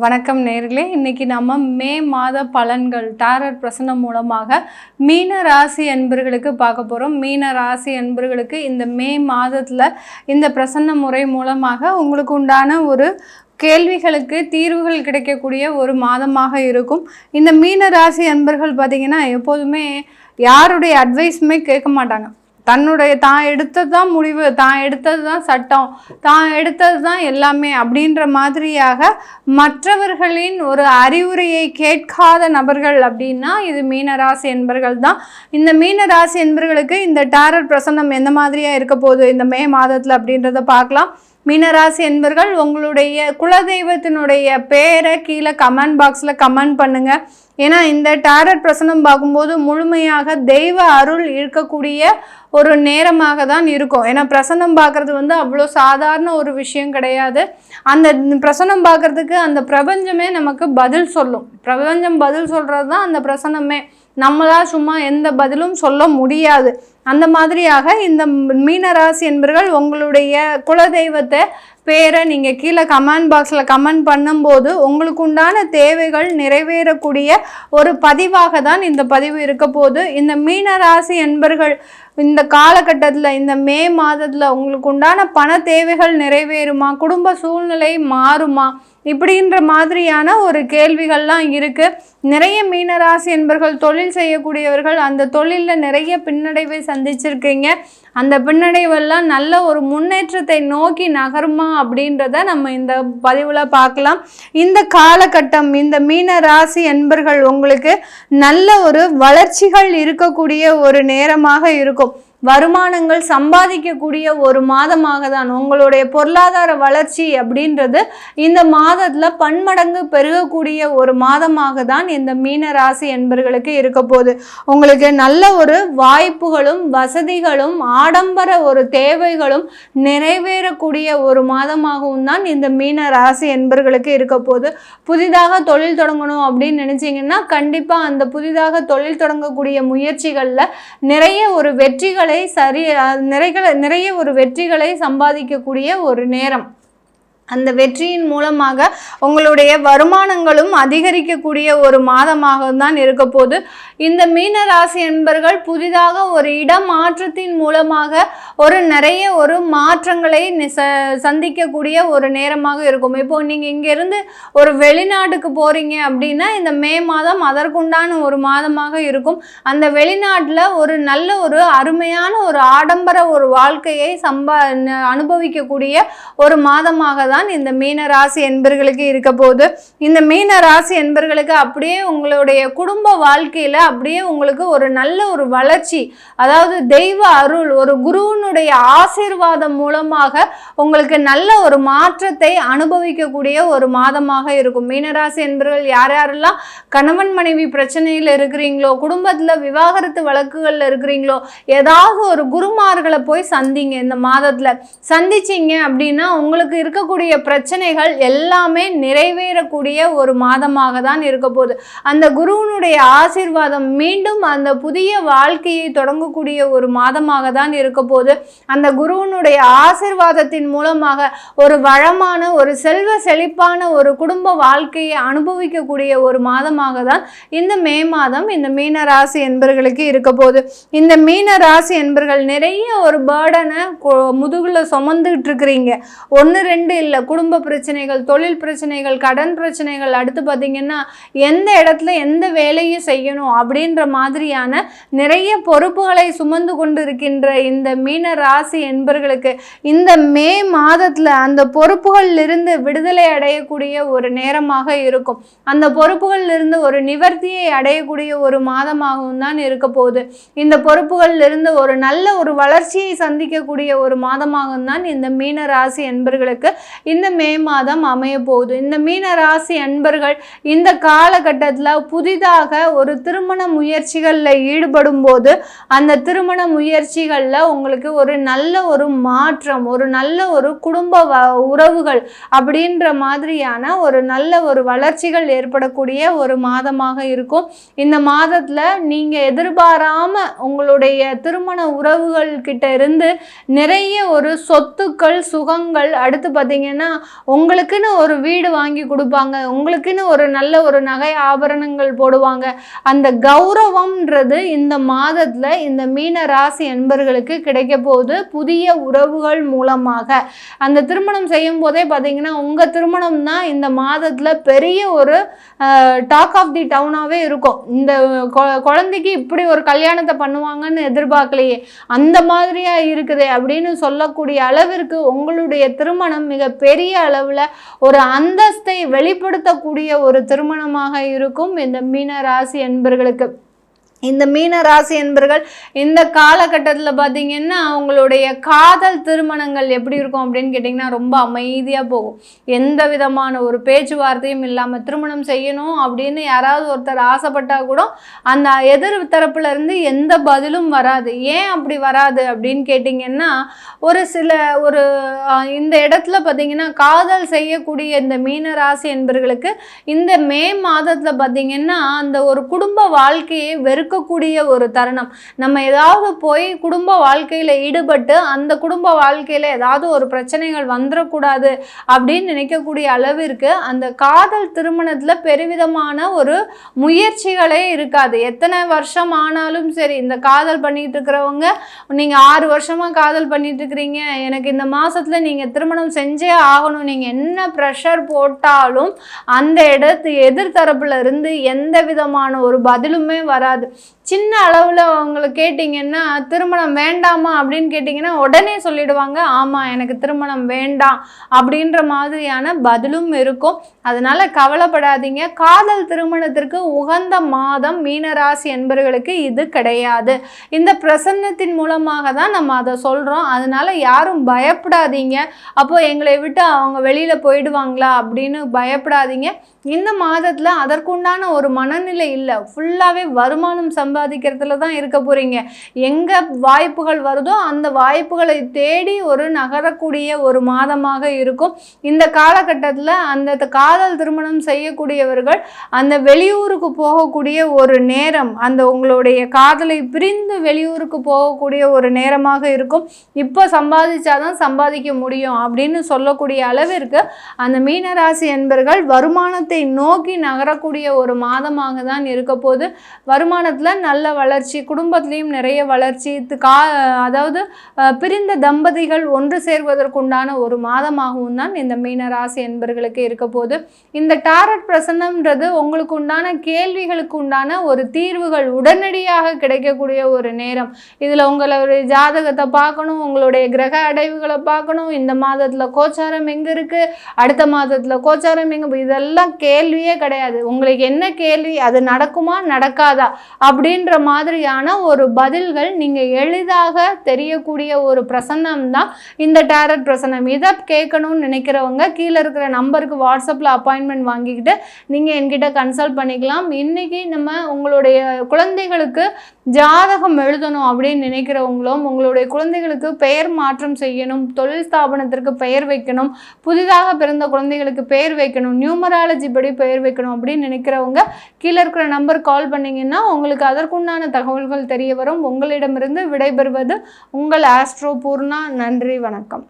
வணக்கம் நேர்களே. இன்னைக்கு நம்ம மே மாத பலன்கள் டாரட் பிரசனம் மூலமாக மீன ராசி அன்பர்களுக்கு பார்க்க போகிறோம். மீன ராசி அன்பர்களுக்கு இந்த மே மாதத்தில் இந்த பிரசன்ன முறை மூலமாக உங்களுக்கு உண்டான ஒரு கேள்விகளுக்கு தீர்வுகள் கிடைக்கக்கூடிய ஒரு மாதமாக இருக்கும். இந்த மீன ராசி அன்பர்கள் பார்த்திங்கன்னா எப்போதுமே யாருடைய அட்வைஸுமே கேட்க மாட்டாங்க. தான் எடுத்தது தான் முடிவு, தான் எடுத்தது தான் சட்டம், தான் எடுத்தது தான் எல்லாமே அப்படின்ற மாதிரியாக மற்றவர்களின் ஒரு அறிவுரையை கேட்காத நபர்கள் அப்படின்னா இது மீனராசி என்பர்கள் தான். இந்த மீனராசி என்பர்களுக்கு இந்த டாரட் பிரசன்னம் எந்த மாதிரியாக இருக்க போகுது இந்த மே மாதத்தில் அப்படின்றத பார்க்கலாம். மீனராசி என்பர்கள் உங்களுடைய குலதெய்வத்தினுடைய பேரை கீழே கமெண்ட் பாக்ஸில் கமெண்ட் பண்ணுங்கள். ஏன்னா இந்த டாரட் பிரசனம் பார்க்கும்போது முழுமையாக தெய்வ அருள் இருக்கக்கூடிய ஒரு நேரமாக தான் இருக்கும். ஏன்னா பிரசனம் பார்க்குறது அவ்வளோ சாதாரண ஒரு விஷயம் கிடையாது. அந்த பிரசனம் பார்க்குறதுக்கு அந்த பிரபஞ்சமே நமக்கு பதில் சொல்லும். பிரபஞ்சம் பதில் சொல்கிறது தான் அந்த பிரசனமே. நம்மளா சும்மா எந்த பதிலும் சொல்ல முடியாது. அந்த மாதிரியாக இந்த மீனராசி என்பர்கள் உங்களுடைய குலதெய்வத்தை பேரை நீங்கள் கீழே கமெண்ட் பாக்ஸில் கமெண்ட் பண்ணும்போது உங்களுக்கு உண்டான தேவைகள் நிறைவேறக்கூடிய ஒரு பதிவாக தான் இந்த பதிவு இருக்க போது. இந்த மீனராசி என்பர்கள் இந்த காலகட்டத்தில் இந்த மே மாதத்தில் உங்களுக்கு உண்டான பண தேவைகள் நிறைவேறுமா, குடும்ப சூழ்நிலை மாறுமா, இப்படின்ற மாதிரியான ஒரு கேள்விகள்லாம் இருக்குது. நிறைய மீனராசி என்பர்கள் தொழில் செய்யக்கூடியவர்கள் அந்த தொழிலில் நிறைய பின்னடைவை சந்திச்சிருக்கீங்க. அந்த பின்னடைவெல்லாம் நல்ல ஒரு முன்னேற்றத்தை நோக்கி நகருமா அப்படின்றத நம்ம இந்த பதிவில் பார்க்கலாம். இந்த காலகட்டம் இந்த மீனராசி என்பர்கள் உங்களுக்கு நல்ல ஒரு வளர்ச்சிகள் இருக்கக்கூடிய ஒரு நேரமாக இருக்கும். வருமானங்கள் சம்பாதிக்கக்கூடிய ஒரு மாதமாக தான் உங்களுடைய பொருளாதார வளர்ச்சி அப்படின்றது இந்த மாதத்தில் பன்மடங்கு பெருகக்கூடிய ஒரு மாதமாக தான் இந்த மீன ராசி என்பர்களுக்கு இருக்க போகுது. உங்களுக்கு நல்ல ஒரு வாய்ப்புகளும் வசதிகளும் ஆடம்பர ஒரு தேவைகளும் நிறைவேறக்கூடிய ஒரு மாதமாகவும் தான் இந்த மீன ராசி என்பர்களுக்கு இருக்க போகுது. புதிதாக தொழில் தொடங்கணும் அப்படின்னு நினைச்சீங்கன்னா கண்டிப்பாக அந்த புதிதாக தொழில் தொடங்கக்கூடிய முயற்சிகளில் நிறைய ஒரு வெற்றிகள் நிறைய ஒரு வெற்றிகளை சம்பாதிக்கக்கூடிய ஒரு நேரம். அந்த வெற்றியின் மூலமாக உங்களுடைய வருமானங்களும் அதிகரிக்கக்கூடிய ஒரு மாதமாக தான் இருக்க போது. இந்த மீனராசி என்பர்கள் புதிதாக ஒரு இடமாற்றத்தின் மூலமாக நிறைய ஒரு மாற்றங்களை சந்திக்கக்கூடிய ஒரு நேரமாக இருக்கும். இப்போ நீங்கள் இங்கேருந்து ஒரு வெளிநாட்டுக்கு போகிறீங்க அப்படின்னா இந்த மே மாதம் அதற்குண்டான ஒரு மாதமாக இருக்கும். அந்த வெளிநாட்டில் ஒரு நல்ல ஒரு அருமையான ஒரு ஆடம்பர ஒரு வாழ்க்கையை அனுபவிக்கக்கூடிய ஒரு மாதமாக தான் இந்த மீன ராசி என்பர்களுக்கு இருக்க போது. இந்த மீன ராசி என்பர்களுக்கு அப்படியே உங்களுடைய குடும்ப வாழ்க்கையில அப்படியே உங்களுக்கு ஒரு நல்ல ஒரு வளர்ச்சி, அதாவது தெய்வ அருள், ஒரு குருவினுடைய ஆசீர்வாதம் மூலமாக உங்களுக்கு நல்ல ஒரு மாற்றத்தை அனுபவிக்கக்கூடிய ஒரு மாதமாக இருக்கும். மீனராசி என்பர்கள் யார் யாரெல்லாம் கணவன் மனைவி பிரச்சனையில் இருக்கிறீங்களோ, குடும்பத்துல விவாகரத்து வழக்குகள்ல இருக்கிறீங்களோ, ஏதாவது ஒரு குருமார்களை போய் சந்திங்க. இந்த மாதத்துல சந்திச்சிங்க அப்படின்னா உங்களுக்கு இருக்கக்கூடிய பிரச்சனைகள் எல்லாமே நிறைவேறக்கூடிய ஒரு மாதமாக தான் இருக்க போகுது. அந்த குருவினுடைய ஆசீர்வாதம் மீண்டும் அந்த புதிய வாழ்க்கையை தொடங்கக்கூடிய ஒரு மாதமாக தான் இருக்க போகுது. அந்த குருவினுடைய ஆசீர்வாதத்தின் மூலமாக ஒரு வளமான ஒரு செல்வ செழிப்பான ஒரு குடும்ப வாழ்க்கையை அனுபவிக்கக்கூடிய ஒரு மாதமாக தான் இந்த மே மாதம் இந்த மீன ராசி என்பர்களுக்கு இருக்க போகுது. இந்த மீன ராசி என்பர்கள் நிறைய ஒரு பேர்டனை முதுகுல சுமந்துகிட்டு இருக்கிறீங்க. 1-2 இல்லை, குடும்ப பிரச்சனைகள், தொழில் பிரச்சனைகள், கடன் பிரச்சனைகள், அடுத்து பார்த்தீங்கன்னா எந்த இடத்துல எந்த வேலையும் செய்யணும் அப்படின்ற மாதிரியான நிறைய பொறுப்புகளை சுமந்து கொண்டு இருக்கின்ற இந்த மீன ராசி என்பர்களுக்கு இந்த மே மாதத்தில் அந்த பொறுப்புகளிலிருந்து விடுதலை அடையக்கூடிய ஒரு நேரமாக இருக்கும். அந்த பொறுப்புகளிலிருந்து ஒரு நிவர்த்தியை அடையக்கூடிய ஒரு மாதமாகவும் தான் இருக்க போகுது. இந்த பொறுப்புகளிலிருந்து ஒரு நல்ல ஒரு வளர்ச்சியை சந்திக்கக்கூடிய ஒரு மாதமாகவும் தான் இந்த மீன ராசி என்பர்களுக்கு இந்த மே மாதம் அமைய போகுது. இந்த மீன ராசி அன்பர்கள் இந்த காலகட்டத்தில் புதிதாக ஒரு திருமண முயற்சிகளில் ஈடுபடும் போது அந்த திருமண முயற்சிகளில் உங்களுக்கு ஒரு நல்ல ஒரு மாற்றம், ஒரு நல்ல ஒரு குடும்ப உறவுகள் அப்படின்ற மாதிரியான ஒரு நல்ல ஒரு வளர்ச்சிகள் ஏற்படக்கூடிய ஒரு மாதமாக இருக்கும். இந்த மாதத்தில் நீங்கள் எதிர்பாராம உங்களுடைய திருமண உறவுகள் கிட்ட இருந்து நிறைய ஒரு சொத்துக்கள், சுகங்கள், அடுத்து பார்த்தீங்கன்னா பார்த்தீங்கன்னா உங்களுக்குன்னு ஒரு வீடு வாங்கி கொடுப்பாங்க, உங்களுக்குன்னு ஒரு நல்ல ஒரு நகை ஆபரணங்கள் போடுவாங்க. அந்த கௌரவம்ன்றது இந்த மாதத்தில் இந்த மீன ராசி என்பர்களுக்கு கிடைக்க போகுது. புதிய உறவுகள் மூலமாக அந்த திருமணம் செய்யும் போதே பார்த்தீங்கன்னா உங்கள் திருமணம் தான் இந்த மாதத்தில் பெரிய ஒரு டாக் ஆஃப் தி டவுனாகவே இருக்கும். இந்த குழந்தைக்கு இப்படி ஒரு கல்யாணத்தை பண்ணுவாங்கன்னு எதிர்பார்க்கலையே, அந்த மாதிரியா இருக்குது அப்படின்னு சொல்லக்கூடிய அளவிற்கு உங்களுடைய திருமணம் மிக பெரிய அளவில் ஒரு அந்தஸ்தை வெளிப்படுத்தக்கூடிய ஒரு திருமணமாக இருக்கும் இந்த மீன ராசி என்பர்களுக்கு. இந்த மீன ராசி என்பர்கள் இந்த காலகட்டத்தில் பார்த்தீங்கன்னா அவங்களுடைய காதல் திருமணங்கள் எப்படி இருக்கும் அப்படின்னு கேட்டிங்கன்னா ரொம்ப அமைதியாக போகும். எந்த விதமான ஒரு பேச்சுவார்த்தையும் இல்லாமல் திருமணம் செய்யணும் அப்படின்னு யாராவது ஒருத்தர் ஆசைப்பட்டால் கூட அந்த எதிர் தரப்புலேருந்து எந்த பதிலும் வராது. ஏன் அப்படி வராது அப்படின்னு கேட்டிங்கன்னா ஒரு இந்த இடத்துல பார்த்தீங்கன்னா காதல் செய்யக்கூடிய இந்த மீன ராசி என்பர்களுக்கு இந்த மே மாதத்தில் பார்த்தீங்கன்னா அந்த ஒரு குடும்ப வாழ்க்கையை இருக்கக்கூடிய ஒரு தருணம். நம்ம ஏதாவது போய் குடும்ப வாழ்க்கையில் ஈடுபட்டு அந்த குடும்ப வாழ்க்கையில் ஏதாவது ஒரு பிரச்சனைகள் வந்துடக்கூடாது அப்படின்னு நினைக்கக்கூடிய அளவிற்கு அந்த காதல் திருமணத்தில் பெருவிதமான ஒரு முயற்சிகளே இருக்காது. எத்தனை வருஷம் ஆனாலும் சரி, இந்த காதல் பண்ணிட்டு இருக்கிறவங்க நீங்கள் 6 வருஷமாக காதல் பண்ணிட்டு இருக்கிறீங்க, எனக்கு இந்த மாதத்தில் நீங்கள் திருமணம் செஞ்சே ஆகணும், நீங்கள் என்ன ப்ரெஷர் போட்டாலும் அந்த எதிர்த்தரப்புல இருந்து எந்த விதமான ஒரு பதிலுமே வராது. சின்ன அளவில் அவங்களை கேட்டிங்கன்னா திருமணம் வேண்டாமா அப்படின்னு கேட்டிங்கன்னா உடனே சொல்லிடுவாங்க, ஆமாம் எனக்கு திருமணம் வேண்டாம் அப்படின்ற மாதிரியான பதிலும் இருக்கும். அதனால் கவலைப்படாதீங்க. காதல் திருமணத்திற்கு உகந்த மாதம் மீனராசி என்பவர்களுக்கு இது கிடையாது. இந்த பிரசன்னத்தின் மூலமாக தான் நம்ம அதை சொல்கிறோம். அதனால் யாரும் பயப்படாதீங்க. அப்போது எங்களை விட்டு அவங்க வெளியில் போயிடுவாங்களா அப்படின்னு பயப்படாதீங்க. இந்த மாதத்தில் அதற்குண்டான ஒரு மனநிலை இல்லை. ஃபுல்லாகவே வருமானம் சம்பாதிக்கிறதுல தான் இருக்க போகிறீங்க. எங்கே வாய்ப்புகள் வருதோ அந்த வாய்ப்புகளை தேடி ஒரு நகரக்கூடிய ஒரு மாதமாக இருக்கும். இந்த காலகட்டத்தில் அந்த காதல் திருமணம் செய்யக்கூடியவர்கள் அந்த வெளியூருக்கு போகக்கூடிய ஒரு நேரம், அந்த உங்களுடைய காதலை பிரிந்து வெளியூருக்கு போகக்கூடிய ஒரு நேரமாக இருக்கும். இப்போ சம்பாதிச்சாதான் சம்பாதிக்க முடியும் அப்படின்னு சொல்லக்கூடிய அளவிற்கு அந்த மீனராசி என்பர்கள் வருமானத்தை நோக்கி நகரக்கூடிய ஒரு மாதமாக தான் இருக்க போது. வருமானத்தில் நல்ல வளர்ச்சி, குடும்பத்திலையும் நிறைய வளர்ச்சி, அதாவது பிரிந்த தம்பதிகள் ஒன்று சேர்வதற்குண்டான ஒரு மாதமாகவும் தான் இந்த மீனராசி என்பர்களுக்கு இருக்க போது. இந்த டாரட் பிரசன்னம்ன்றது உங்களுக்கு உண்டான கேள்விகளுக்கு உண்டான ஒரு தீர்வுகள் உடனடியாக கிடைக்கக்கூடிய ஒரு நேரம். இதில் உங்களுடைய ஜாதகத்தை பார்க்கணும், உங்களுடைய கிரக அடைவுகளை பார்க்கணும், இந்த மாதத்தில் கோச்சாரம் எங்கே இருக்குது, அடுத்த மாதத்தில் கோச்சாரம் எங்கே, இதெல்லாம் கேள்வியே கிடையாது. உங்களுக்கு என்ன கேள்வி, அது நடக்குமா நடக்காதா அப்படின்ற மாதிரியான ஒரு பதில்கள் நீங்கள் எளிதாக தெரியக்கூடிய ஒரு பிரசன்னம் தான் இந்த டாரட் பிரசன்னம். இதை கேட்கணும்னு நினைக்கிறவங்க கீழே இருக்கிற நம்பருக்கு வாட்ஸ்அப்பில் அப்பாயின்மெண்ட் வாங்கிக்கிட்டு நீங்கள் என்கிட்ட கன்சல்ட் பண்ணிக்கலாம். இன்றைக்கி நம்ம உங்களுடைய குழந்தைகளுக்கு ஜாதகம் எழுதணும் அப்படின்னு நினைக்கிறவங்களும், உங்களுடைய குழந்தைகளுக்கு பெயர் மாற்றம் செய்யணும், தொழில் ஸ்தாபனத்திற்கு பெயர் வைக்கணும், புதிதாக பிறந்த குழந்தைகளுக்கு பெயர் வைக்கணும், நியூமராலஜி படி பெயர் வைக்கணும் அப்படின்னு நினைக்கிறவங்க கீழே இருக்கிற நம்பர் கால் பண்ணிங்கன்னா உங்களுக்கு அதற்குண்டான தகவல்கள் தெரிய வரும். உங்களிடமிருந்து விடைபெறுவது உங்கள் ஆஸ்ட்ரோ பூர்ணா. நன்றி, வணக்கம்.